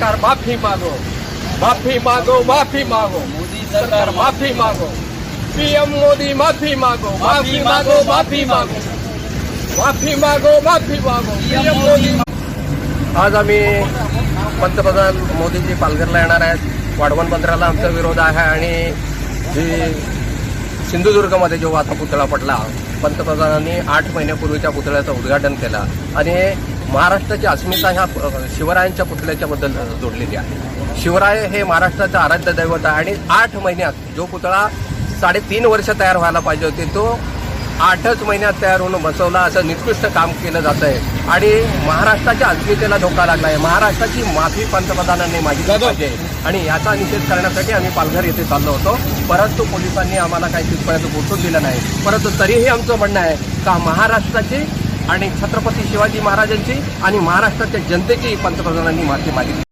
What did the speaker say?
सरकार माफी मागो, माफी मागो, माफी मागो, मोदी सरकार माफी मागो, पीएम मोदी माफी मागो, माफी मागो, माफी मागो, माफी मागो, माफी मागो, पीएम मोदी। आज आम्ही पंतप्रधान मोदीजी पालघरला येणार आहेत. वाढवण बंदराला आमचा विरोध आहे आणि जी सिंधुदुर्गमध्ये जो आता पुतळा पडला, पंतप्रधानांनी 8 महिन्यापूर्वीच्या पुतळ्याचं उद्घाटन केलं आणि महाराष्ट्राची अस्मिता ह्या शिवरायांच्या पुतळ्याच्या बद्दल जोडलेली आहे. शिवराय हे महाराष्ट्राचं आराध्य दैवत आहे आणि 8 महिन्यात जो पुतळा 3.5 वर्ष तयार व्हायला पाहिजे होते तो 8च महिन्यात तयार होऊन बसवला. असं निकृष्ट काम केलं जात आहे आणि महाराष्ट्राच्या अस्मितेला धोका लागला आहे. महाराष्ट्राची माफी पंतप्रधानांनी मागितली पाहिजे आणि याचा निषेध करण्यासाठी आम्ही पालघर येथे चाललो होतो, परंतु पोलिसांनी आम्हाला काही तिथपर्यंत पोहोचून दिलं नाही. परंतु तरीही आमचं म्हणणं आहे का महाराष्ट्राची आणि छत्रपती शिवाजी महाराजांची आणि महाराष्ट्राच्या जनतेची पंतप्रधानांनी माफी मागितली.